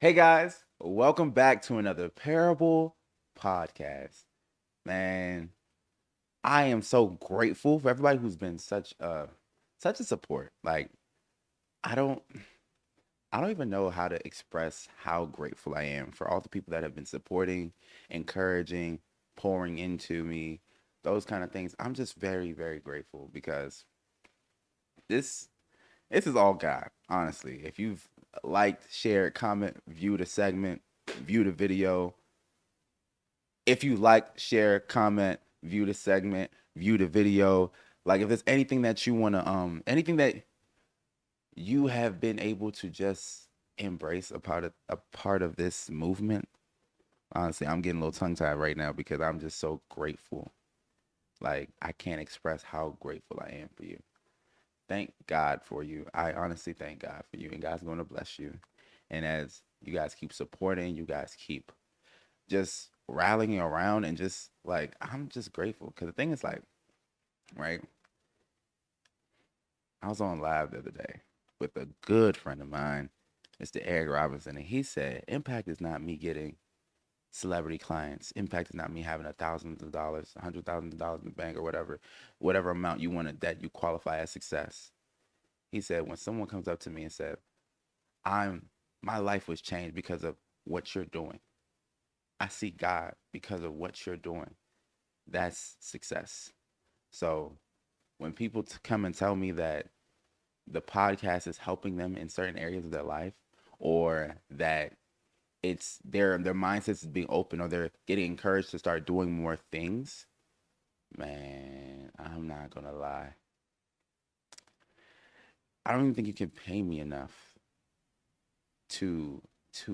Hey guys, welcome back to another Parable podcast. Man, I am so grateful for everybody who's been such a support. I don't I don't even know how to express how grateful I am for all the people that have been supporting, encouraging, pouring into me, those kind of things. I'm just very grateful because this this is all God, honestly. If you've liked, shared, comment, viewed a segment, viewed a video, if you like, share, comment, view the segment, view the video, like if there's anything that you want to anything that you have been able to just embrace a part of this movement. Honestly, I'm getting a little tongue tied right now because I'm just so grateful. Like I can't express how grateful I am for you. Thank God for you. I honestly thank God for you, and God's going to bless you. And as you guys keep supporting, you guys keep just rallying around and just like I'm just grateful because the thing is like, right? I was on live the other day with a good friend of mine, Mr. Eric Robinson, and he said, "Impact is not me getting celebrity clients. Impact is not me having $1,000s, $100,000 in the bank, or whatever amount you wanted that you qualify as success." He said, "When someone comes up to me and said, I'm my life was changed because of what you're doing. I see God because of what you're doing. That's success." So when people come and tell me that the podcast is helping them in certain areas of their life, or that it's their mindsets is being open, or they're getting encouraged to start doing more things, man, I'm not gonna lie. I don't even think you can pay me enough to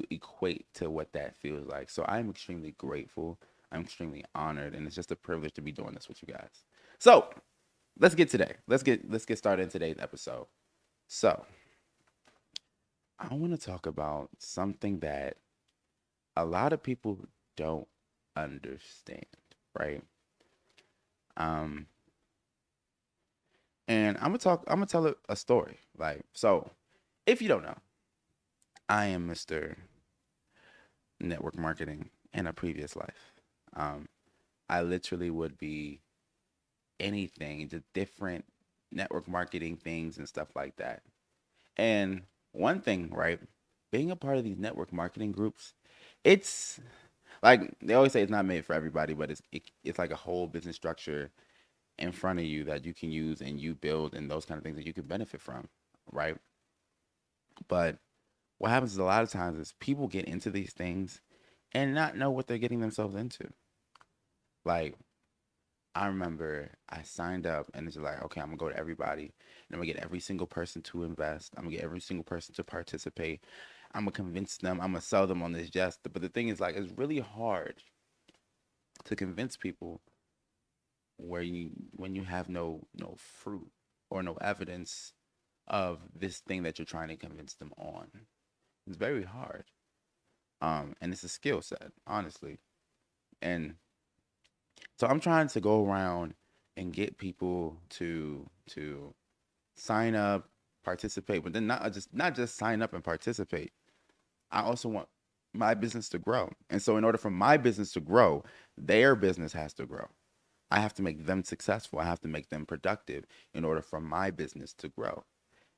equate to what that feels like. So I'm extremely grateful. I'm extremely honored, and it's just a privilege to be doing this with you guys. So let's get today. Let's get started in today's episode. So I want to talk about something that a lot of people don't understand, right? Um, and I'm gonna tell a story. If you don't know, I am Mr. Network Marketing in a previous life. Um, I literally would be anything, just different network marketing things and stuff like that. And one thing, right, being a part of these network marketing groups, it's like they always say it's not made for everybody, but it's like a whole business structure in front of you that you can use and you build and those kind of things that you can benefit from, right? But what happens is a lot of times is people get into these things and not know what they're getting themselves into. Like I remember I signed up and it's like, okay, I'm gonna go to everybody and I'm gonna get every single person to invest. I'm gonna get every single person to participate. I'm gonna convince them. I'm gonna sell them on this jest. But the thing is, like, it's really hard to convince people where you when you have no fruit or no evidence of this thing that you're trying to convince them on. It's very hard. And it's a skill set, honestly. And so I'm trying to go around and get people to sign up, participate, but then not just sign up and participate. I also want my business to grow. And so in order for my business to grow, their business has to grow. I have to make them successful. I have to make them productive in order for my business to grow.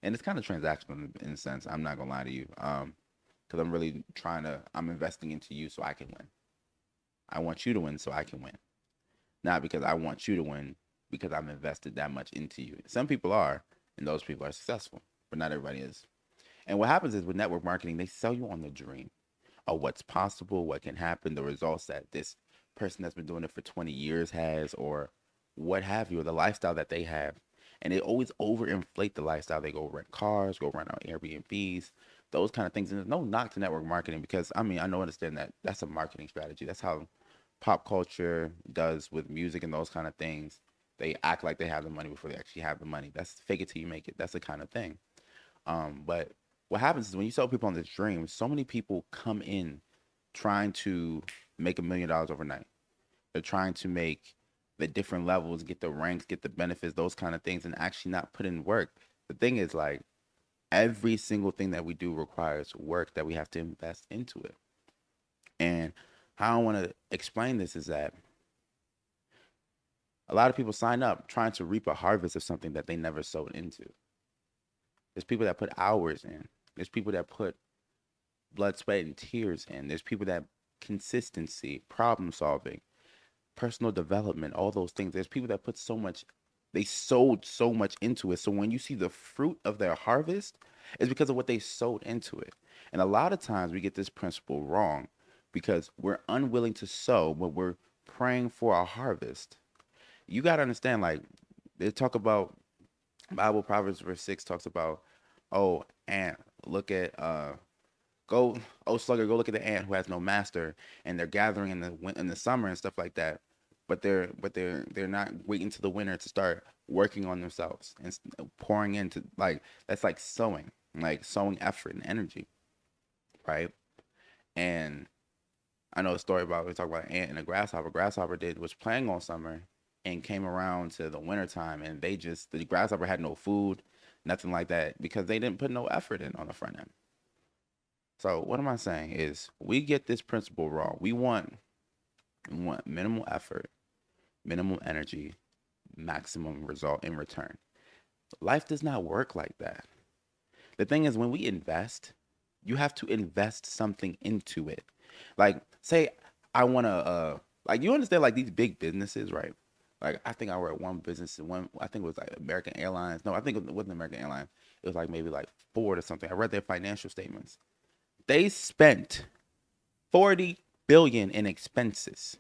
And it's kind of transactional in a sense. I'm not gonna lie to you, because I'm really I'm investing into you so I can win. I want you to win so I can win, not because I want you to win because I'm invested that much into you. Some people are, and those people are successful, but not everybody is. And what happens is with network marketing, they sell you on the dream of what's possible, what can happen, the results that this person that's been doing it for 20 years has, or what have you, or the lifestyle that they have. And they always overinflate the lifestyle. They go rent cars, go rent out Airbnbs, those kind of things. And there's no knock to network marketing because I mean, I know understand that that's a marketing strategy. That's how pop culture does with music and those kind of things. They act like they have the money before they actually have the money. That's fake it till you make it. That's the kind of thing. But what happens is when you sell people on this dream, so many people come in trying to make $1 million overnight. They're trying to make the different levels, get the ranks, get the benefits, those kind of things, and actually not put in work. The thing is, like, Every single thing that we do requires work that we have to invest into it. And how I want to explain this is that a lot of people sign up trying to reap a harvest of something that they never sowed into. There's people that put hours in. There's people that put blood, sweat, and tears in. There's people that consistency, problem solving, personal development, all those things. There's people that put so much, they sowed so much into it. So when you see the fruit of their harvest, it's because of what they sowed into it. And a lot of times we get this principle wrong because we're unwilling to sow, but we're praying for a harvest. You got to understand, like, they talk about Bible Proverbs verse 6 talks about, oh, ant, look at go, oh slugger, go look at the ant who has no master, and they're gathering in the summer and stuff like that. But they're not waiting to the winter to start working on themselves and pouring into, like, that's like sowing effort and energy, right? And I know a story about, we talk about an ant and a grasshopper. Grasshopper did was playing all summer and came around to the winter time, and the grasshopper had no food, nothing like that, because they didn't put no effort in on the front end. So what am I saying is we get this principle wrong. We want minimal effort, minimal energy, maximum result in return. Life does not work like that. The thing is, when we invest, you have to invest something into it. Like, say I want to, like, you understand, like, these big businesses, right? Like, I think I were at one business, I think it was like American Airlines. No, I think it wasn't American Airlines. It was like maybe like Ford or something. I read their financial statements. They spent 40 billion in expenses.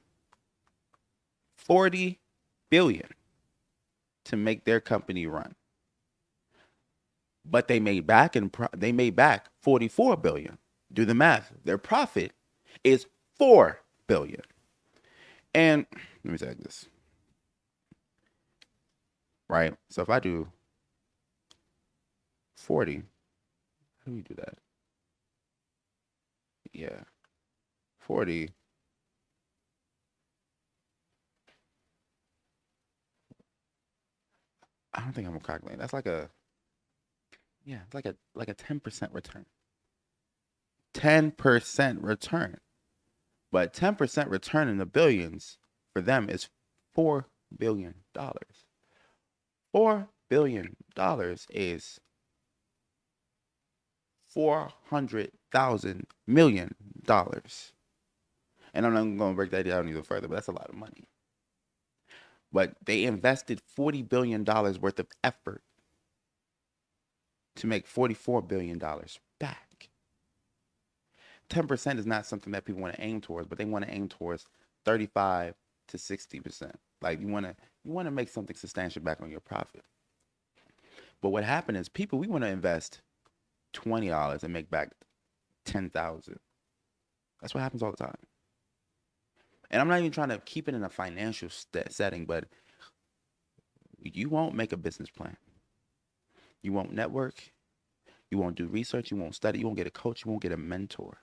40 billion to make their company run. But they made back 44 billion. Do the math. Their profit is 4 billion. And let me say this. Right? So if I do 40, how do we do that? Yeah. 40. I don't think I'm gonna calculate. That's like a, yeah, it's like a 10% return. 10% return. But 10% return in the billions for them is $4 billion. $4 billion is 400,000 million. And I'm not going to break that down even further, but that's a lot of money. But they invested $40 billion worth of effort to make $44 billion back. 10% is not something that people want to aim towards, but they want to aim towards 35 to 60%. Like, you want to make something substantial back on your profit. But what happened is, we want to invest $20 and make back 10,000. That's what happens all the time. And I'm not even trying to keep it in a financial setting, but you won't make a business plan. You won't network. You won't do research. You won't study. You won't get a coach. You won't get a mentor.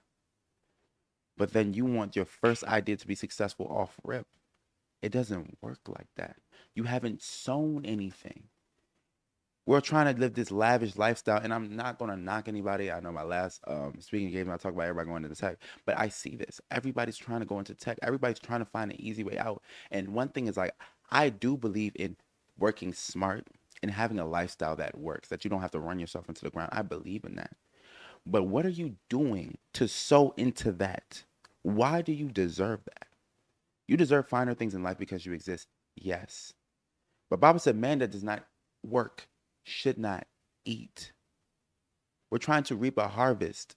But then you want your first idea to be successful off rip. It doesn't work like that. You haven't sown anything. We're trying to live this lavish lifestyle, and I'm not going to knock anybody. I know my last speaking engagement, I talk about everybody going into tech, but I see this. Everybody's trying to go into tech. Everybody's trying to find an easy way out. And one thing is, like, I do believe in working smart and having a lifestyle that works, that you don't have to run yourself into the ground. I believe in that. But what are you doing to sow into that? Why do you deserve that? You deserve finer things in life because you exist. Yes. But Bible said, man that does not work should not eat. We're trying to reap a harvest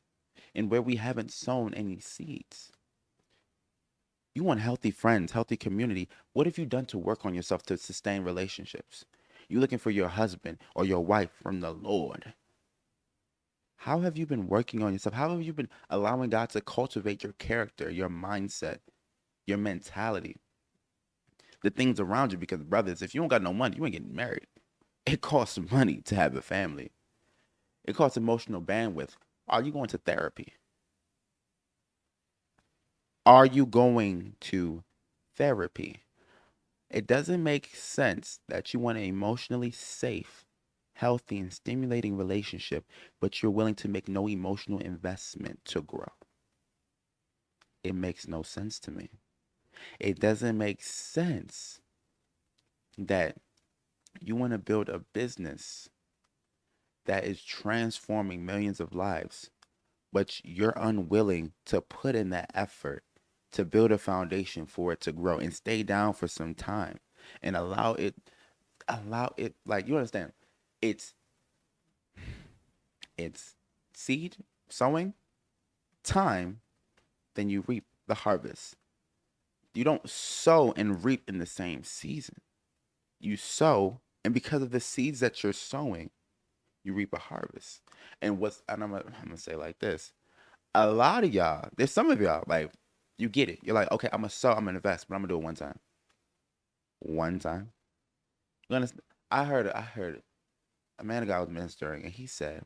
in where we haven't sown any seeds. You want healthy friends, healthy community. What have you done to work on yourself to sustain relationships? You're looking for your husband or your wife from the Lord. How have you been working on yourself? How have you been allowing God to cultivate your character, your mindset, your mentality, the things around you? Because, brothers, if you don't got no money, you ain't getting married. It costs money to have a family. It costs emotional bandwidth. Are you going to therapy? Are you going to therapy? It doesn't make sense that you want an emotionally safe, healthy, and stimulating relationship, but you're willing to make no emotional investment to grow. It makes no sense to me. It doesn't make sense that you want to build a business that is transforming millions of lives, but you're unwilling to put in that effort to build a foundation for it to grow and stay down for some time and allow it like you understand. It's it's seed, sowing, time, then you reap the harvest. You don't sow and reap in the same season. You sow, and because of the seeds that you're sowing, you reap a harvest. And I'm gonna say like this. A lot of y'all, there's some of y'all, like, you get it. You're like, okay, I'm gonna sow, I'm gonna invest, but I'm gonna do it one time. One time. You understand? I heard a man of God was ministering, and he said,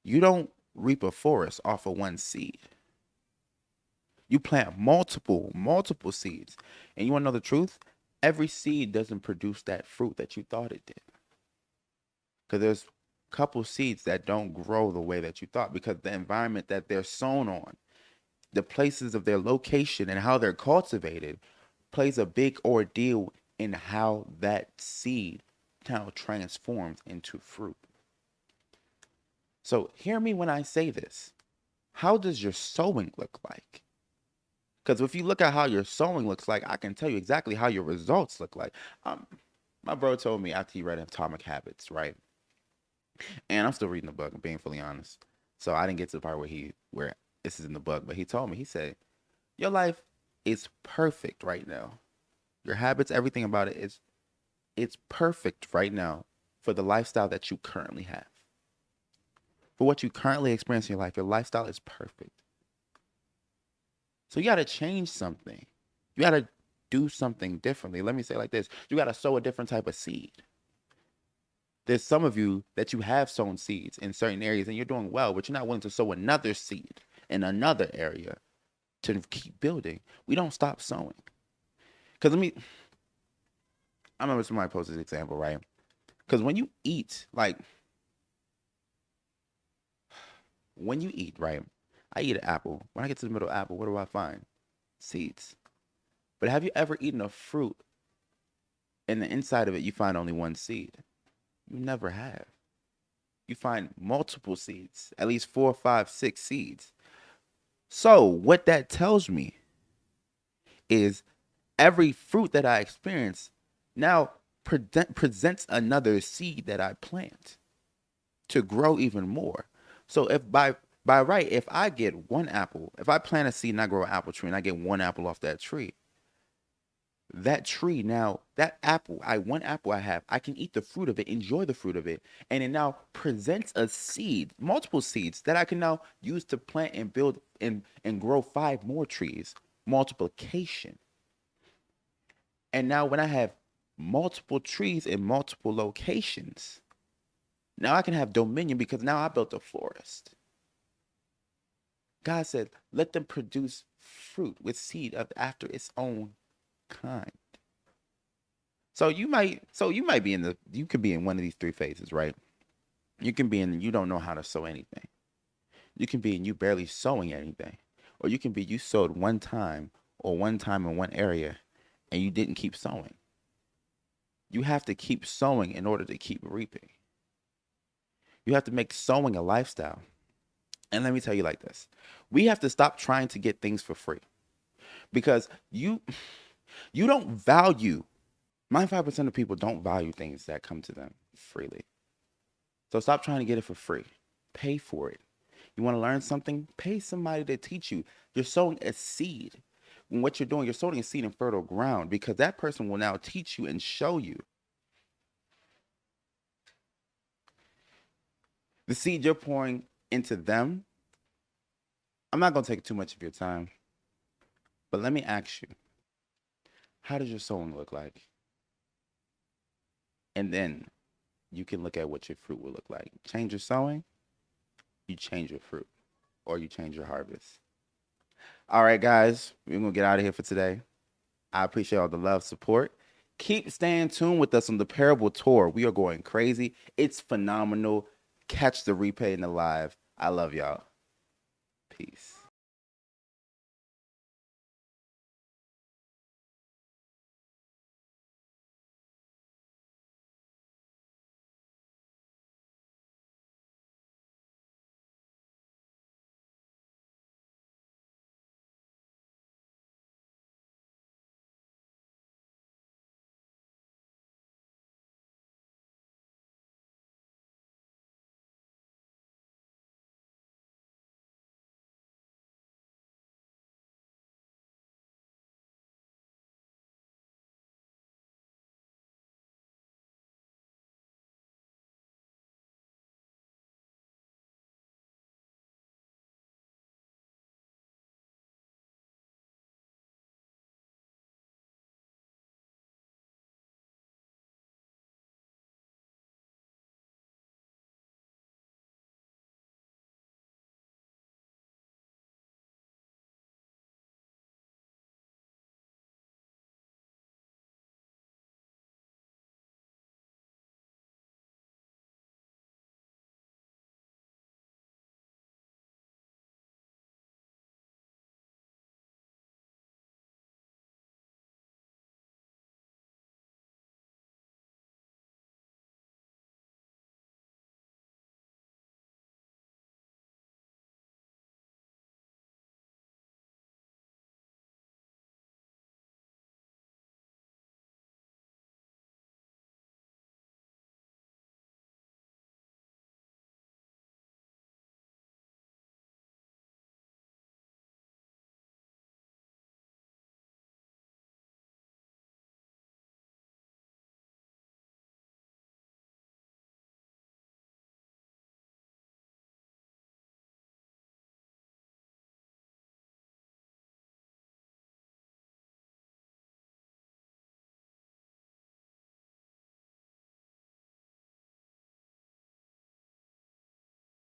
you don't reap a forest off of one seed. You plant multiple seeds. And you wanna know the truth? Every seed doesn't produce that fruit that you thought it did. Because there's a couple seeds that don't grow the way that you thought because the environment that they're sown on, the places of their location and how they're cultivated plays a big ordeal in how that seed now transforms into fruit. So hear me when I say this. How does your sowing look like? Because if you look at how your sowing looks like, I can tell you exactly how your results look like. My bro told me after he read Atomic Habits, right? And I'm still reading the book, I'm being fully honest. So I didn't get to the part where this is in the book, but he told me, he said, your life is perfect right now. Your habits, everything about it is it's perfect right now for the lifestyle that you currently have. For what you currently experience in your life, your lifestyle is perfect. So you got to change something. You got to do something differently. Let me say it like this. You got to sow a different type of seed. There's some of you that you have sown seeds in certain areas and you're doing well, but you're not willing to sow another seed in another area to keep building. We don't stop sowing. Because I remember somebody posted this example, right? Because when you eat, right? I eat an apple. When I get to the middle of the apple, what do I find? Seeds. But have you ever eaten a fruit and the inside of it you find only one seed? You never have. You find multiple seeds, at least 4, 5, 6 seeds. So what that tells me is every fruit that I experience now presents another seed that I plant to grow even more. So if by right, if I get one apple, if I plant a seed and I grow an apple tree and I get one apple off that tree, that tree now, that apple, one apple I have, I can eat the fruit of it, enjoy the fruit of it, and it now presents a seed, multiple seeds that I can now use to plant and build and grow 5 more trees, multiplication. And now when I have multiple trees in multiple locations, now I can have dominion because now I built a forest. God said, let them produce fruit with seed after its own kind. So you might be you could be in one of these 3 phases, right? You can be in you don't know how to sow anything. You can be in you barely sowing anything. Or you can be you sowed one time in one area and you didn't keep sowing. You have to keep sowing in order to keep reaping. You have to make sowing a lifestyle. And let me tell you like this. We have to stop trying to get things for free. Because you don't value 95% of people don't value things that come to them freely. So stop trying to get it for free. Pay for it. You want to learn something? Pay somebody to teach you. You're sowing a seed. When what you're doing, you're sowing a seed in fertile ground because that person will now teach you and show you. The seed you're pouring into them, I'm not going to take too much of your time, but let me ask you, how does your sowing look like? And then you can look at what your fruit will look like. Change your sowing, you change your fruit, or you change your harvest. All right, guys, we're going to get out of here for today. I appreciate all the love, support. Keep staying tuned with us on the Parable Tour. We are going crazy. It's phenomenal. Catch the replay and the live. I love y'all. Peace.